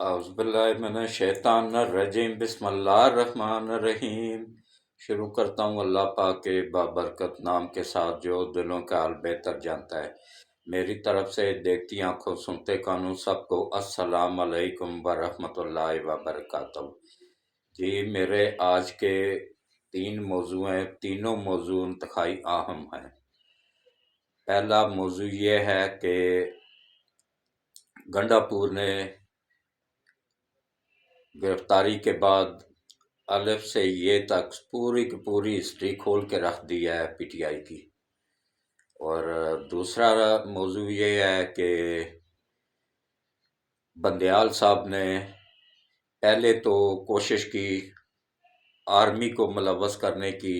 اعوذ باللہ من الشیطان الرجیم، بسم اللہ الرحمن الرحیم۔ شروع کرتا ہوں اللہ پاک کے بابرکت نام کے ساتھ جو دلوں کا حال بہتر جانتا ہے۔ میری طرف سے دیکھتی آنکھوں سنتے کانوں سب کو السلام علیکم ورحمۃ اللہ وبرکاتہ۔ جی، میرے آج کے 3 موضوع ہیں، تینوں موضوع انتہائی اہم ہیں۔ پہلا موضوع یہ ہے کہ گنڈا پور نے گرفتاری کے بعد الف سے یہ تک پوری کی پوری ہسٹری کھول کے رکھ دی ہے پی ٹی آئی کی۔ اور دوسرا موضوع یہ ہے کہ بندیال صاحب نے پہلے تو کوشش کی آرمی کو ملوث کرنے کی،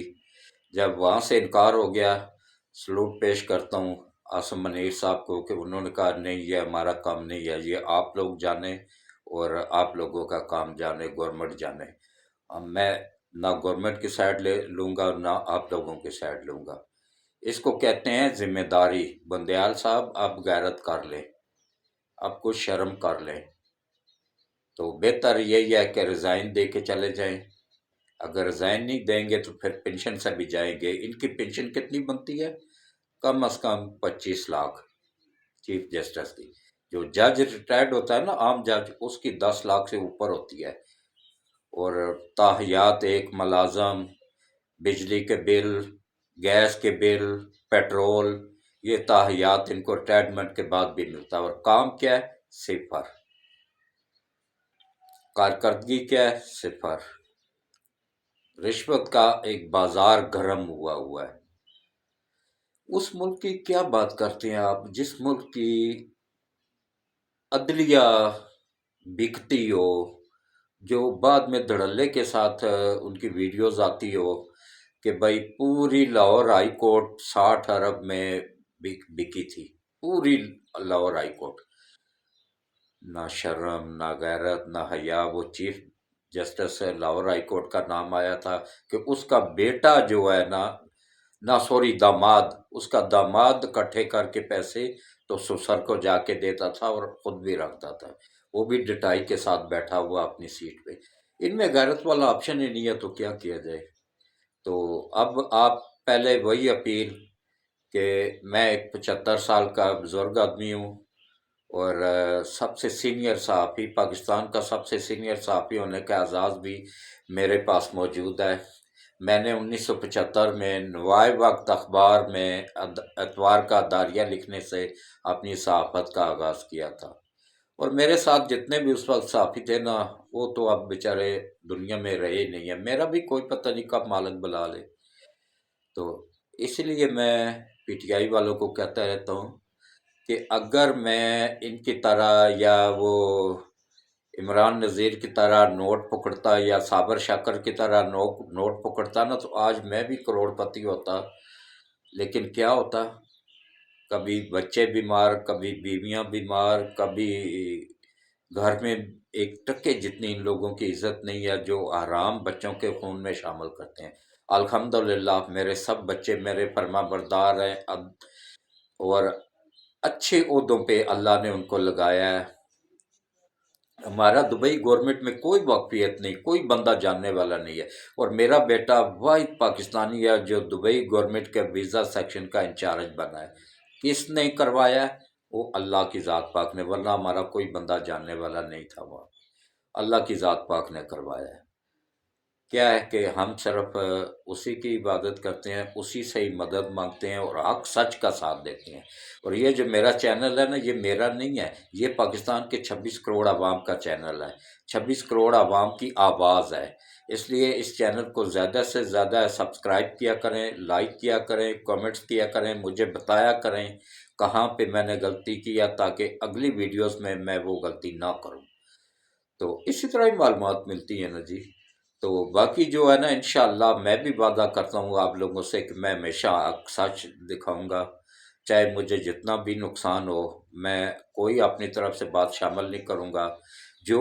جب وہاں سے انکار ہو گیا، سلوٹ پیش کرتا ہوں عاصم منیر صاحب کو کہ انہوں نے کہا نہیں، یہ ہمارا کام نہیں ہے، یہ آپ لوگ جانیں اور آپ لوگوں کا کام جانے، گورنمنٹ جانے۔ اب میں نہ گورنمنٹ کی سائڈ لوں گا نہ آپ لوگوں کی سائڈ لوں گا۔ اس کو کہتے ہیں ذمہ داری۔ بندیال صاحب اب غیرت کر لیں، اب کچھ شرم کر لیں، تو بہتر یہی ہے کہ ریزائن دے کے چلے جائیں۔ اگر ریزائن نہیں دیں گے تو پھر پینشن سے بھی جائیں گے۔ ان کی پینشن کتنی بنتی ہے؟ کم از کم 25 لاکھ چیف جسٹس کی۔ جو جج ریٹائرڈ ہوتا ہے نا، عام جج، اس کی 10 لاکھ سے اوپر ہوتی ہے۔ اور تاحیات ایک ملازم، بجلی کے بل، گیس کے بل، پیٹرول، یہ تاحیات ان کو ریٹائرمنٹ کے بعد بھی ملتا ہے۔ اور کام کیا ہے؟ صفر۔ کارکردگی کیا ہے؟ صفر۔ رشوت کا ایک بازار گرم ہوا ہے۔ اس ملک کی کیا بات کرتے ہیں آپ، جس ملک کی عدلیہ بکتی ہو، جو بعد میں دھڑلے کے ساتھ ان کی ویڈیوز آتی ہو کہ بھائی پوری لاہور ہائی کورٹ 60 ارب میں بکی تھی، پوری لاہور ہائی کورٹ۔ نہ شرم، نہ غیرت، نہ حیا۔ وہ chief justice Lahore high court کا نام آیا تھا کہ اس کا بیٹا جو ہے داماد، اس کا داماد اکٹھے کر کے پیسے تو سسر کو جا کے دیتا تھا اور خود بھی رکھتا تھا، وہ بھی ڈٹائی کے ساتھ بیٹھا ہوا اپنی سیٹ پہ۔ ان میں غیرت والا آپشن ہی نہیں ہے تو کیا کیا جائے؟ تو اب آپ پہلے وہی اپیل کہ میں ایک 75 سال کا بزرگ آدمی ہوں اور سب سے سینئر صحافی، پاکستان کا سب سے سینئر صحافی ہونے کا اعزاز بھی میرے پاس موجود ہے۔ میں نے 1975 میں نوائے وقت اخبار میں اتوار کا داریہ لکھنے سے اپنی صحافت کا آغاز کیا تھا، اور میرے ساتھ جتنے بھی اس وقت صحافی تھے نا، وہ تو اب بیچارے دنیا میں رہے نہیں ہیں، میرا بھی کوئی پتہ نہیں کب مالک بلا لے۔ تو اس لیے میں پی ٹی آئی والوں کو کہتا رہتا ہوں کہ اگر میں ان کی طرح یا وہ عمران نذیر کی طرح نوٹ پکڑتا یا صابر شاکر کی طرح نوٹ پکڑتا نا، تو آج میں بھی کروڑ پتی ہوتا۔ لیکن کیا ہوتا؟ کبھی بچے بیمار، کبھی بیویاں بیمار، کبھی گھر میں ایک ٹکے جتنی ان لوگوں کی عزت نہیں ہے جو حرام بچوں کے خون میں شامل کرتے ہیں۔ الحمدللہ میرے سب بچے میرے فرما بردار ہیں، اور اچھے عہدوں پہ اللہ نے ان کو لگایا ہے۔ ہمارا دبئی گورنمنٹ میں کوئی واقفیت نہیں، کوئی بندہ جاننے والا نہیں ہے، اور میرا بیٹا واحد پاکستانی ہے جو دبئی گورنمنٹ کے ویزا سیکشن کا انچارج بنا ہے۔ کس نے کروایا؟ وہ اللہ کی ذات پاک نے، ورنہ ہمارا کوئی بندہ جاننے والا نہیں تھا وہاں، اللہ کی ذات پاک نے کروایا ہے۔ کیا ہے کہ ہم صرف اسی کی عبادت کرتے ہیں، اسی سے ہی مدد مانگتے ہیں اور حق سچ کا ساتھ دیتے ہیں۔ اور یہ جو میرا چینل ہے نا، یہ میرا نہیں ہے، یہ پاکستان کے 26 کروڑ عوام کا چینل ہے، 26 کروڑ عوام کی آواز ہے۔ اس لیے اس چینل کو زیادہ سے زیادہ سبسکرائب کیا کریں، لائک کیا کریں، کمنٹس کیا کریں، مجھے بتایا کریں کہاں پہ میں نے غلطی کیا، تاکہ اگلی ویڈیوز میں وہ غلطی نہ کروں۔ تو اسی طرح ہی معلومات ملتی ہیں نا جی۔ تو باقی جو ہے نا، انشاءاللہ میں بھی وعدہ کرتا ہوں آپ لوگوں سے کہ میں ہمیشہ سچ دکھاؤں گا، چاہے مجھے جتنا بھی نقصان ہو، میں کوئی اپنی طرف سے بات شامل نہیں کروں گا۔ جو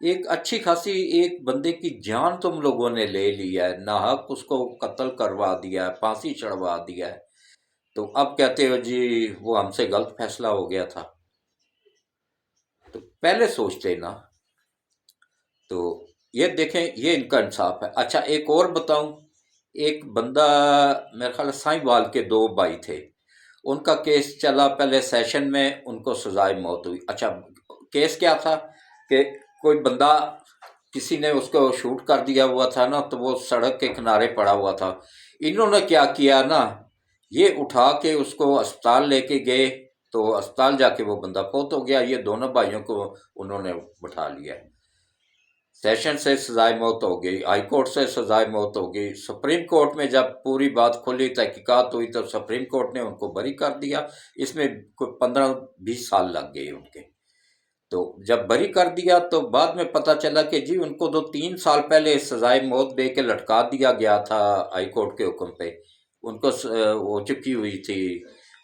ایک اچھی خاصی ایک بندے کی جان تم لوگوں نے لے لی ہے، ناحق اس کو قتل کروا دیا ہے، پھانسی چڑھوا دیا ہے، تو اب کہتے ہو جی وہ ہم سے غلط فیصلہ ہو گیا تھا؟ تو پہلے سوچتے نا. تو یہ دیکھیں یہ ان کا انصاف ہے. اچھا ایک اور بتاؤں، ایک بندہ میرے خیال سائیں وال کے دو بھائی تھے، ان کا کیس چلا پہلے سیشن میں، ان کو سزائے موت ہوئی. اچھا کیس کیا تھا کہ کوئی بندہ کسی نے اس کو شوٹ کر دیا ہوا تھا نا، تو وہ سڑک کے کنارے پڑا ہوا تھا. انہوں نے کیا کیا نا، یہ اٹھا کے اس کو اسپتال لے کے گئے، تو اسپتال جا کے وہ بندہ فوت ہو گیا. یہ دونوں بھائیوں کو انہوں نے بٹھا لیا. سیشن سے سزائے موت ہو گئی، ہائی کورٹ سے سزائے موت ہو گئی، سپریم کورٹ میں جب پوری بات کھلی تحقیقات ہوئی تو سپریم کورٹ نے ان کو بری کر دیا. اس میں کوئی 15-20 سال لگ گئے ان کے. تو جب بری کر دیا تو بعد میں پتہ چلا کہ جی ان کو 2-3 سال پہلے سزائے موت دے کے لٹکا دیا گیا تھا ہائی کورٹ کے حکم پہ. ان کو ہو چکی ہوئی تھی،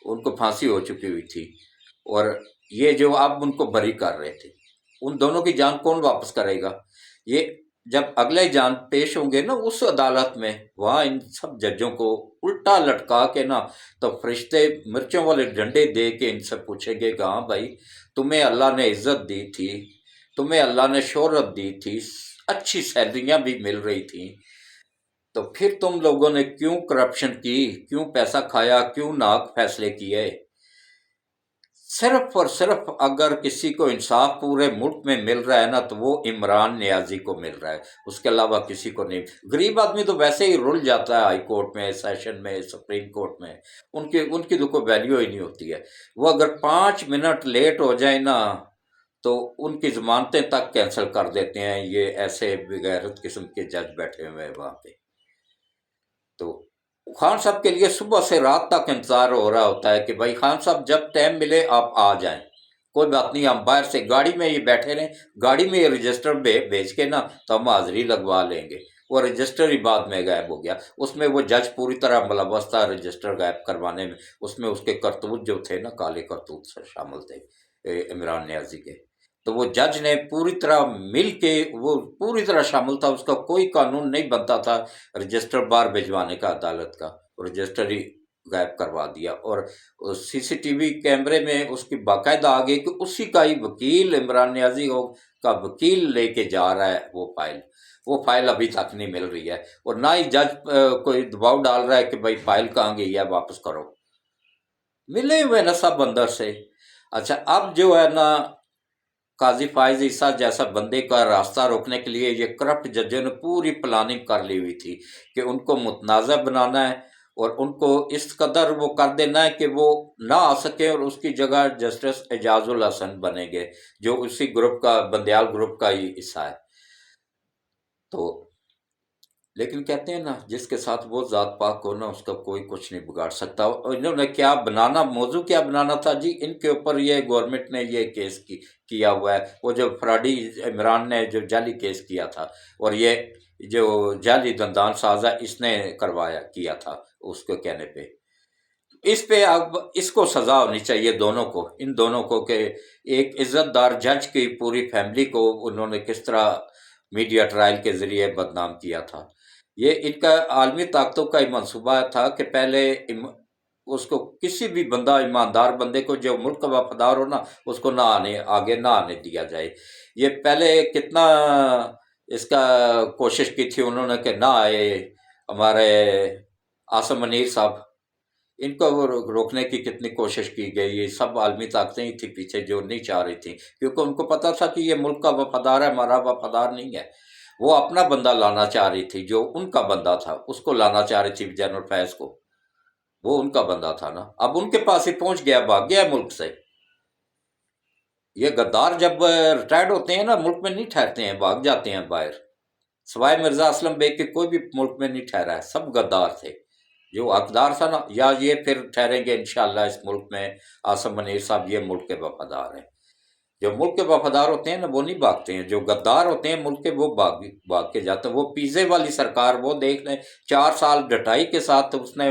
ان کو پھانسی ہو چکی ہوئی تھی، اور یہ جو اب ان کو بری کر رہے تھے. ان دونوں کی جان کون واپس کرے گا؟ یہ جب اگلے جان پیش ہوں گے نا اس عدالت میں، وہاں ان سب ججوں کو الٹا لٹکا کے نا، تو فرشتے مرچوں والے ڈنڈے دے کے ان سے پوچھیں گے کہ ہاں بھائی تمہیں اللہ نے عزت دی تھی، تمہیں اللہ نے شہرت دی تھی، اچھی سیلریاں بھی مل رہی تھیں، تو پھر تم لوگوں نے کیوں کرپشن کی، کیوں پیسہ کھایا، کیوں ناحق فیصلے کیے؟ صرف اور صرف اگر کسی کو انصاف پورے ملک میں مل رہا ہے نا تو وہ عمران نیازی کو مل رہا ہے، اس کے علاوہ کسی کو نہیں. غریب آدمی تو ویسے ہی رل جاتا ہے ہائی کورٹ میں، سیشن میں، سپریم کورٹ میں، ان کی تو کوئی ویلیو ہی نہیں ہوتی ہے. وہ اگر 5 منٹ لیٹ ہو جائے نا تو ان کی ضمانتیں تک کینسل کر دیتے ہیں. یہ ایسے بغیرت قسم کے جج بیٹھے ہوئے ہیں وہاں پہ. تو خان صاحب کے لیے صبح سے رات تک انتظار ہو رہا ہوتا ہے کہ بھائی خان صاحب جب ٹائم ملے آپ آ جائیں، کوئی بات نہیں، ہم باہر سے گاڑی میں یہ بیٹھے رہیں، گاڑی میں یہ رجسٹر بھیج کے نا تو ہم حاضری لگوا لیں گے. وہ رجسٹر ہی بعد میں غائب ہو گیا. اس میں وہ جج پوری طرح ملوث تھا رجسٹر غائب کروانے میں. اس میں اس کے کرتوت جو تھے نا کالے کرتوت سے شامل تھے عمران نیازی کے. تو وہ جج نے پوری طرح مل کے، وہ پوری طرح شامل تھا، اس کا کوئی قانون نہیں بنتا تھا رجسٹر بار بھجوانے کا عدالت کا، رجسٹر ہی غائب کروا دیا. اور سی سی ٹی وی کیمرے میں اس کی باقاعدہ آ گئی کہ اسی کا ہی وکیل عمران نیازی کا وکیل لے کے جا رہا ہے وہ فائل ابھی تک نہیں مل رہی ہے، اور نہ ہی جج کوئی دباؤ ڈال رہا ہے کہ بھائی فائل کہاں گئی ہے واپس کرو. ملے ہوئے نا سب اندر سے. اچھا اب جو ہے نا قاضی فائز عیسیٰ جیسا بندے کا راستہ روکنے کے لیے یہ کرپٹ ججوں نے پوری پلاننگ کر لی ہوئی تھی کہ ان کو متنازع بنانا ہے، اور ان کو اس قدر وہ کر دینا ہے کہ وہ نہ آ سکے، اور اس کی جگہ جسٹس اعجاز الحسن بنیں گے جو اسی گروپ کا، بندیال گروپ کا ہی حصہ ہے. تو لیکن کہتے ہیں نا جس کے ساتھ وہ ذات پاک ہو نا اس کا کوئی کچھ نہیں بگاڑ سکتا. اور انہوں نے کیا بنانا، موضوع کیا بنانا تھا جی، ان کے اوپر یہ گورنمنٹ نے یہ کیس کیا ہوا ہے. وہ جو فراڈی عمران نے جو جعلی کیس کیا تھا، اور یہ جو جعلی دندان ساز ہے اس نے کیا تھا اس کے کہنے پہ. اس پہ اب اس کو سزا ہونی چاہیے دونوں کو، ان دونوں کو، کہ ایک عزت دار جج کی پوری فیملی کو انہوں نے کس طرح میڈیا ٹرائل کے ذریعے بدنام کیا تھا. یہ ان کا عالمی طاقتوں کا ہی منصوبہ تھا کہ پہلے اس کو کسی بھی بندہ، ایماندار بندے کو جو ملک کا وفادار ہو نا، اس کو آگے نہ آنے دیا جائے. یہ پہلے کتنا اس کا کوشش کی تھی انہوں نے کہ نہ آئے ہمارے عاصم منیر صاحب، ان کو روکنے کی کتنی کوشش کی گئی. یہ سب عالمی طاقتیں ہی تھی پیچھے جو نہیں چاہ رہی تھیں، کیونکہ ان کو پتا تھا کہ یہ ملک کا وفادار ہے، ہمارا وفادار نہیں ہے. وہ اپنا بندہ لانا چاہ رہی تھی، جو ان کا بندہ تھا اس کو لانا چاہ رہی تھی، جنرل فیض کو. وہ ان کا بندہ تھا نا، اب ان کے پاس ہی پہنچ گیا، بھاگ گیا ملک سے. یہ غدار جب ریٹائرڈ ہوتے ہیں نا ملک میں نہیں ٹھہرتے ہیں، بھاگ جاتے ہیں باہر. سوائے مرزا اسلم بیگ کے کوئی بھی ملک میں نہیں ٹھہرا ہے، سب غدار تھے. جو حقدار تھا نا، یا یہ پھر ٹھہریں گے انشاءاللہ اس ملک میں عاصم منیر صاحب، یہ ملک کے وفادار ہیں. جو ملک کے وفادار ہوتے ہیں نا وہ نہیں بھاگتے ہیں، جو غدار ہوتے ہیں ملک کے وہ بھاگ کے جاتے ہیں. وہ پیزے والی سرکار وہ دیکھ لیں، 4 سال ڈٹائی کے ساتھ اس نے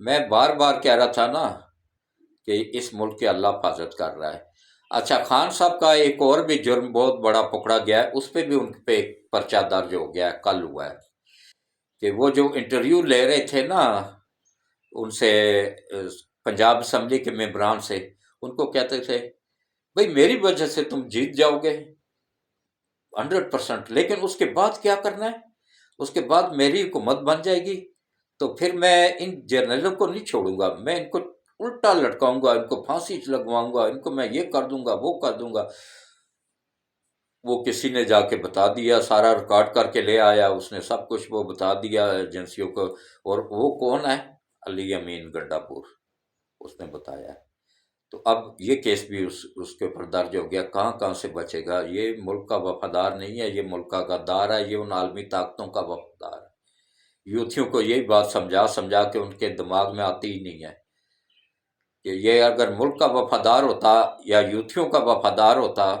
میں بار بار کہہ رہا تھا نا کہ اس ملک کے اللہ حفاظت کر رہا ہے۔ اچھا، خان صاحب کا ایک اور بھی جرم بہت بڑا پکڑا گیا ہے، اس پہ بھی ان پہ ایک پرچہ درج ہو گیا ہے، کل ہوا ہے، کہ وہ جو انٹرویو لے رہے تھے نا ان سے، پنجاب اسمبلی کے ممبران سے، ان کو کہتے تھے بھئی میری وجہ سے تم جیت جاؤ گے 100%، لیکن اس کے بعد کیا کرنا ہے، اس کے بعد میری حکومت بن جائے گی تو پھر میں ان جرنلوں کو نہیں چھوڑوں گا، میں ان کو الٹا لٹکاؤں گا، ان کو پھانسی لگواؤں گا، ان کو میں یہ کر دوں گا وہ کر دوں گا۔ وہ کسی نے جا کے بتا دیا، سارا ریکارڈ کر کے لے آیا، اس نے سب کچھ وہ بتا دیا ایجنسیوں کو، اور وہ کون ہے؟ علی امین گنڈا پور، اس نے بتایا ہے۔ تو اب یہ کیس بھی اس کے اوپر درج ہو گیا، کہاں کہاں سے بچے گا؟ یہ ملک کا وفادار نہیں ہے، یہ ملک کا غدار ہے، یہ ان عالمی طاقتوں کا وفادار ہے۔ یوتھیوں کو یہی بات سمجھا سمجھا کے ان کے دماغ میں آتی ہی نہیں ہے کہ یہ اگر ملک کا وفادار ہوتا یا یوتھیوں کا وفادار ہوتا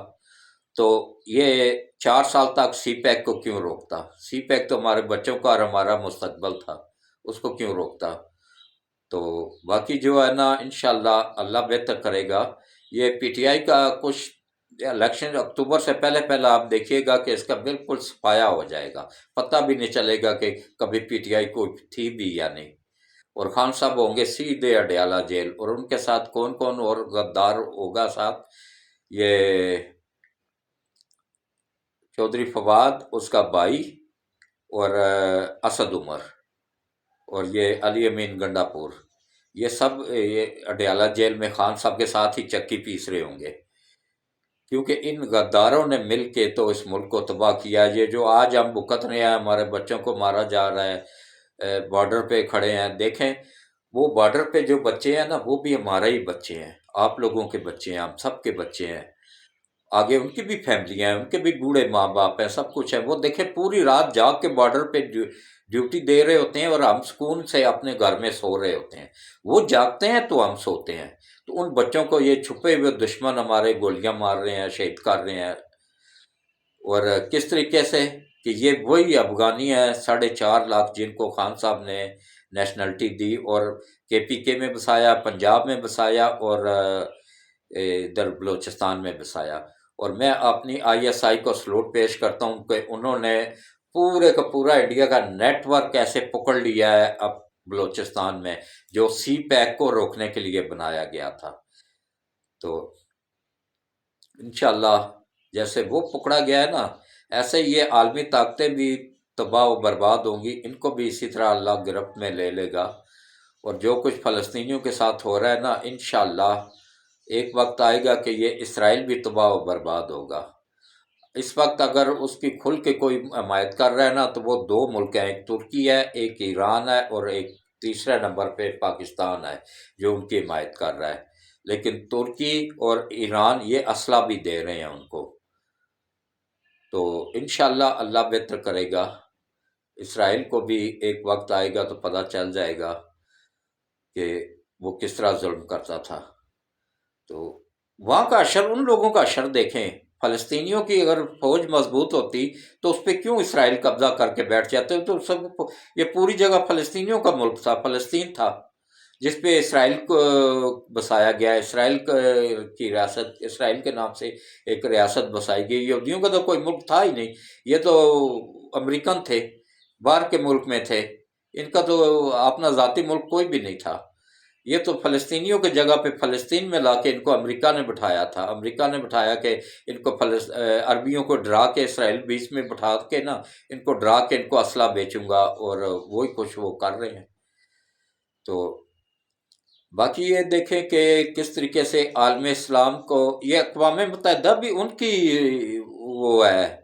تو یہ 4 سال تک سی پیک کو کیوں روکتا؟ سی پیک تو ہمارے بچوں کا اور ہمارا مستقبل تھا، اس کو کیوں روکتا؟ تو باقی جو ہے نا انشاءاللہ اللہ بہتر کرے گا۔ یہ پی ٹی آئی کا کچھ الیکشن اکتوبر سے پہلے پہلے آپ دیکھیے گا کہ اس کا بالکل صفایا ہو جائے گا، پتہ بھی نہیں چلے گا کہ کبھی پی ٹی آئی کوئی تھی بھی یا نہیں، اور خان صاحب ہوں گے سیدھے اڈیالہ جیل، اور ان کے ساتھ کون کون اور غدار ہوگا ساتھ؟ یہ چودھری فواد، اس کا بھائی، اور اسد عمر، اور یہ علی امین گنڈا پور، یہ سب یہ اڈیالہ جیل میں خان صاحب کے ساتھ ہی چکی پیس رہے ہوں گے، کیونکہ ان غداروں نے مل کے تو اس ملک کو تباہ کیا۔ یہ جو آج ہم بھکت رہے ہیں، ہمارے بچوں کو مارا جا رہا ہے، بارڈر پہ کھڑے ہیں، دیکھیں وہ بارڈر پہ جو بچے ہیں نا وہ بھی ہمارے ہی بچے ہیں، آپ لوگوں کے بچے ہیں، ہم سب کے بچے ہیں، آگے ان کی بھی فیملیاں ہیں، ان کے بھی بوڑھے ماں باپ ہیں، سب کچھ ہے۔ وہ دیکھیں پوری رات جاگ کے بارڈر پہ ڈیوٹی دے رہے ہوتے ہیں، اور ہم سکون سے اپنے گھر میں سو رہے ہوتے ہیں، وہ جاگتے ہیں تو ہم سوتے ہیں۔ تو ان بچوں کو یہ چھپے ہوئے دشمن ہمارے گولیاں مار رہے ہیں، شہید کر رہے ہیں، اور کس طریقے سے کہ یہ وہی افغانی ہیں 4.5 لاکھ جن کو خان صاحب نے نیشنلٹی دی، اور کے پی کے میں بسایا، پنجاب میں بسایا، اور ادھر بلوچستان میں بسایا۔ اور میں اپنی آئی ایس آئی کو سلوٹ پیش کرتا ہوں کہ انہوں نے پورے کا پورا انڈیا کا نیٹ ورک ایسے پکڑ لیا ہے اب بلوچستان میں، جو سی پیک کو روکنے کے لیے بنایا گیا تھا۔ تو انشاءاللہ جیسے وہ پکڑا گیا ہے نا، ایسے یہ عالمی طاقتیں بھی تباہ و برباد ہوں گی، ان کو بھی اسی طرح اللہ گرفت میں لے لے گا۔ اور جو کچھ فلسطینیوں کے ساتھ ہو رہا ہے نا، انشاءاللہ ایک وقت آئے گا کہ یہ اسرائیل بھی تباہ و برباد ہوگا۔ اس وقت اگر اس کی کھل کے کوئی حمایت کر رہا ہے نا تو وہ 2 ملک ہیں، ایک ترکی ہے، ایک ایران ہے، اور ایک تیسرے نمبر پہ پاکستان ہے جو ان کی حمایت کر رہا ہے۔ لیکن ترکی اور ایران یہ اسلحہ بھی دے رہے ہیں ان کو۔ تو انشاءاللہ اللہ بہتر کرے گا، اسرائیل کو بھی ایک وقت آئے گا تو پتہ چل جائے گا کہ وہ کس طرح ظلم کرتا تھا۔ تو وہاں کا اشر، ان لوگوں کا اشر دیکھیں، فلسطینیوں کی اگر فوج مضبوط ہوتی تو اس پہ کیوں اسرائیل قبضہ کر کے بیٹھ جاتے؟ تو سب یہ پوری جگہ فلسطینیوں کا ملک تھا، فلسطین تھا، جس پہ اسرائیل کو بسایا گیا، اسرائیل کی ریاست، اسرائیل کے نام سے ایک ریاست بسائی گئی۔ یہودیوں کا تو کوئی ملک تھا ہی نہیں، یہ تو امریکن تھے، باہر کے ملک میں تھے، ان کا تو اپنا ذاتی ملک کوئی بھی نہیں تھا۔ یہ تو فلسطینیوں کی جگہ پہ فلسطین میں لا کے ان کو امریکہ نے بٹھایا تھا، امریکہ نے بٹھایا کہ ان کو عربیوں کو ڈرا کے، اسرائیل بیچ میں بٹھا کے نا ان کو ڈرا کے ان کو اسلحہ بیچوں گا، اور وہی کچھ وہ کر رہے ہیں۔ تو باقی یہ دیکھیں کہ کس طریقے سے عالم اسلام کو، یہ اقوام متحدہ بھی ان کی وہ ہے،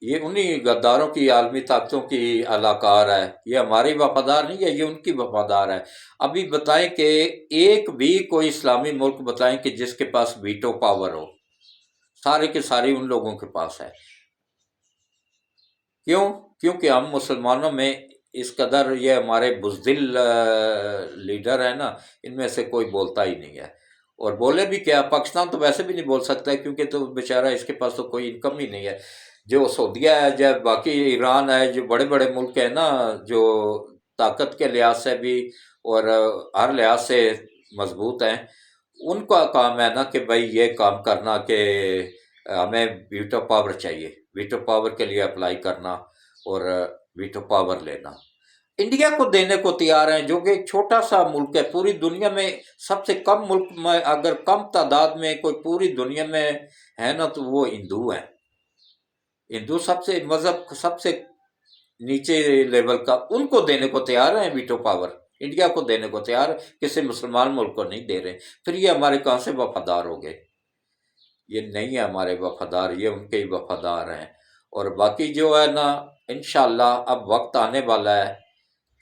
یہ انہی غداروں کی، عالمی طاقتوں کی اداکار ہے، یہ ہماری وفادار نہیں ہے، یہ ان کی وفادار ہے۔ ابھی بتائیں کہ ایک بھی کوئی اسلامی ملک بتائیں کہ جس کے پاس ویٹو پاور ہو، سارے کے سارے ان لوگوں کے پاس ہے۔ کیوں؟ کیونکہ ہم مسلمانوں میں اس قدر یہ ہمارے بزدل لیڈر ہیں نا، ان میں سے کوئی بولتا ہی نہیں ہے، اور بولے بھی کیا، پاکستان تو ویسے بھی نہیں بول سکتا ہے کیونکہ تو بیچارہ اس کے پاس تو کوئی انکم ہی نہیں ہے۔ جو سعودیہ ہے، جو باقی ایران ہے، جو بڑے بڑے ملک ہیں نا، جو طاقت کے لحاظ سے بھی اور ہر لحاظ سے مضبوط ہیں، ان کا کام ہے نا کہ بھائی یہ کام کرنا کہ ہمیں ویٹو پاور چاہیے، ویٹو پاور کے لیے اپلائی کرنا اور ویٹو پاور لینا۔ انڈیا کو دینے کو تیار ہیں، جو کہ ایک چھوٹا سا ملک ہے، پوری دنیا میں سب سے کم ملک میں، اگر کم تعداد میں کوئی پوری دنیا میں ہے نا تو وہ ہندو ہیں۔ ہندو سب سے مذہب سب سے نیچے لیول کا، ان کو دینے کو تیار ہیں ویٹو پاور، انڈیا کو دینے کو تیار ہے، کسی مسلمان ملک کو نہیں دے رہے۔ پھر یہ ہمارے کہاں سے وفادار ہو گئے؟ یہ نہیں ہے ہمارے وفادار، یہ ان کے ہی وفادار ہیں۔ اور باقی جو ہے نا، انشاءاللہ اب وقت آنے والا ہے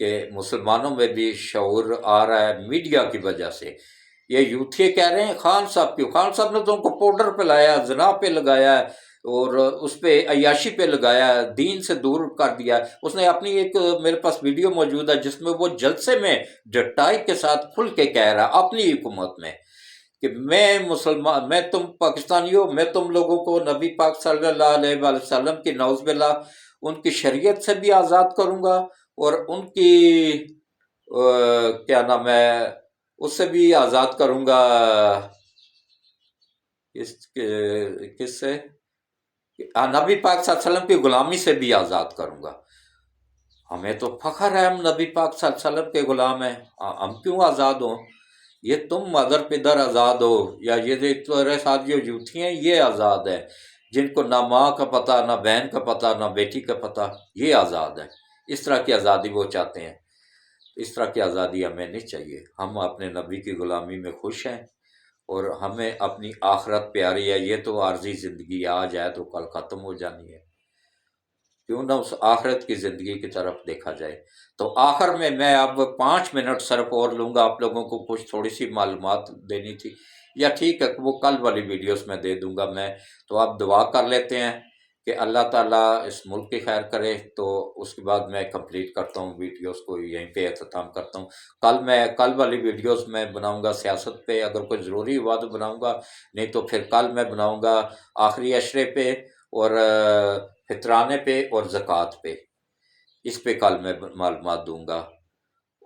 کہ مسلمانوں میں بھی شعور آ رہا ہے میڈیا کی وجہ سے۔ یہ یوتھی کہہ رہے ہیں خان صاحب کیوں؟ خان صاحب نے تو ان کو پاؤڈر پہ لایا، زنا پہ لگایا ہے، اور اس پہ عیاشی پہ لگایا ہے، دین سے دور کر دیا ہے۔ اس نے اپنی ایک میرے پاس ویڈیو موجود ہے جس میں وہ جلسے میں ڈٹائی کے ساتھ کھل کے کہہ رہا ہے اپنی حکومت میں کہ میں مسلمان، میں تم پاکستانیوں، میں تم لوگوں کو نبی پاک صلی اللہ علیہ وآلہ وسلم کی نعوذ باللہ ان کی شریعت سے بھی آزاد کروں گا، اور ان کی کیا نام ہے، اس سے بھی آزاد کروں گا، کس سے؟ نبی پاک صلی اللہ علیہ وسلم کی غلامی سے بھی آزاد کروں گا۔ ہمیں تو فخر ہے، ہم نبی پاک صلی اللہ علیہ وسلم کے غلام ہیں، ہم کیوں آزاد ہوں؟ یہ تم مدر پدر آزاد ہو، یا یہ تمہارے ساتھ جو یوتھی ہیں یہ آزاد ہے، جن کو نہ ماں کا پتہ، نہ بہن کا پتہ، نہ بیٹی کا پتہ، یہ آزاد ہے۔ اس طرح کی آزادی وہ چاہتے ہیں، اس طرح کی آزادی ہمیں نہیں چاہیے۔ ہم اپنے نبی کی غلامی میں خوش ہیں، اور ہمیں اپنی آخرت پیاری ہے۔ یہ تو عارضی زندگی آج ہے تو کل ختم ہو جانی ہے، کیوں نہ اس آخرت کی زندگی کی طرف دیکھا جائے۔ تو آخر میں اب 5 منٹ صرف اور لوں گا، آپ لوگوں کو کچھ تھوڑی سی معلومات دینی تھی، یا ٹھیک ہے وہ کل والی ویڈیوز میں دے دوں گا میں۔ تو آپ دعا کر لیتے ہیں کہ اللہ تعالیٰ اس ملک کی خیر کرے، تو اس کے بعد میں کمپلیٹ کرتا ہوں ویڈیوز کو، یہیں پہ اختتام کرتا ہوں۔ کل والی ویڈیوز میں بناؤں گا سیاست پہ، اگر کوئی ضروری ہوا تو بناؤں گا، نہیں تو پھر کل میں بناؤں گا آخری عشرے پہ، اور فطرانے پہ، اور زکوٰۃ پہ، اس پہ کل میں معلومات دوں گا،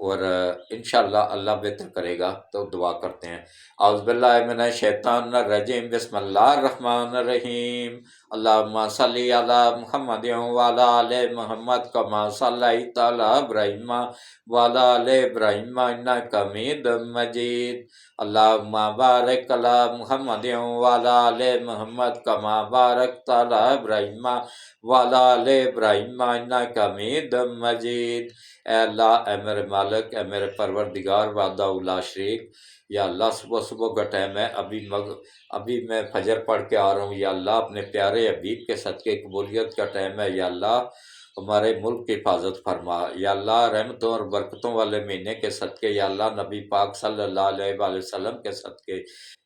اور انشاءاللہ اللہ بہتر کرے گا۔ تو دعا کرتے ہیں، اعوذ باللہ من الشیطان الرجیم، بسم اللہ الرحمن الرحیم، اللہم صلی علی محمد وعلی آل محمد کما صلیت علی ابراہیم وعلی آل ابراہیم انک حمید مجید، اللہم بارک علی محمد وعلی آل محمد کما بارکت علی ابراہیم وعلی آل ابراہیم انک حمید مجید۔ اے اللہ، اے میرے مالک، اے میرے پروردگار وحدہ لا شریک، یا اللہ صبح صبح کا ٹائم ہے، ابھی میں فجر پڑھ کے آ رہا ہوں، یا اللہ اپنے پیارے حبیب کے صدقے قبولیت کا ٹائم ہے، یا اللہ ہمارے ملک کی حفاظت فرما، یا اللہ رحمتوں اور برکتوں والے مہینے کے صدقے، یا اللہ نبی پاک صلی اللہ علیہ وآلہ وسلم کے صدقے،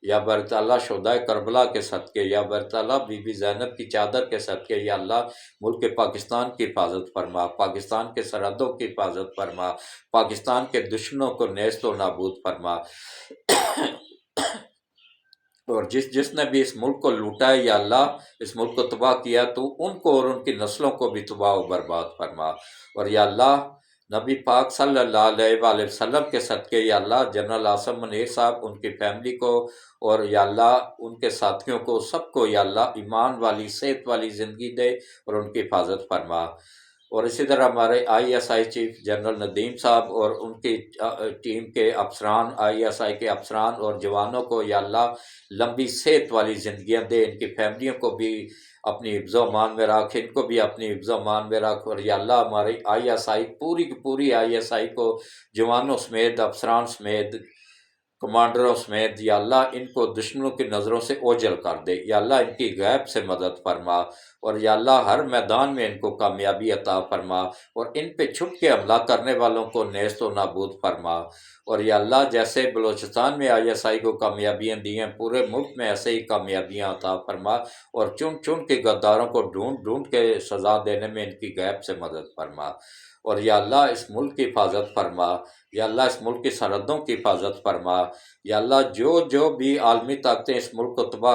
یا برطاللہ شہدائے کربلا کے صدقے، یا برطاللہ بی بی زینب کی چادر کے صدقے، یا اللہ ملک پاکستان کی حفاظت فرما، پاکستان کے سرحدوں کی حفاظت فرما، پاکستان کے دشمنوں کو نیست و نابود فرما، اور جس نے بھی اس ملک کو لوٹا ہے، یا اللہ اس ملک کو تباہ کیا، تو ان کو اور ان کی نسلوں کو بھی تباہ و برباد فرما، اور یا اللہ نبی پاک صلی اللہ علیہ وآلہ وسلم کے صدقے، یا اللہ جنرل عاصم منیر صاحب، ان کی فیملی کو، اور یا اللہ ان کے ساتھیوں کو، سب کو یا اللہ ایمان والی صحت والی زندگی دے اور ان کی حفاظت فرما۔ اور اسی طرح ہمارے I S I chief general Nadeem صاحب اور ان کی ٹیم کے افسران، آئی ایس آئی کے افسران اور جوانوں کو یا اللہ لمبی صحت والی زندگیاں دے، ان کی فیملیوں کو بھی اپنی حفظ و امان میں رکھ، ان کو بھی اپنی حفظ و امان میں رکھ، اور یا اللہ ہماری آئی ایس آئی پوری کی پوری آئی ایس آئی کو جوانوں سمیت، افسران سمیت، کمانڈروں سمیت، یا اللہ ان کو دشمنوں کی نظروں سے اوجھل کر دے، یا اللہ ان کی غیب سے مدد فرما، اور یا اللہ ہر میدان میں ان کو کامیابی عطا فرما، اور ان پہ چھپ کے حملہ کرنے والوں کو نیست و نابود فرما، اور یا اللہ جیسے بلوچستان میں آئی ایس آئی کو کامیابیاں دی ہیں، پورے ملک میں ایسے ہی کامیابیاں عطا فرما، اور چن چن کے غداروں کو ڈھونڈ ڈھونڈ کے سزا دینے میں ان کی غیب سے مدد فرما، اور یا اللہ اس ملک کی حفاظت فرما، یا اللہ اس ملک کی سرحدوں کی حفاظت فرما، یا اللہ جو بھی عالمی طاقتیں اس ملک کو تباہ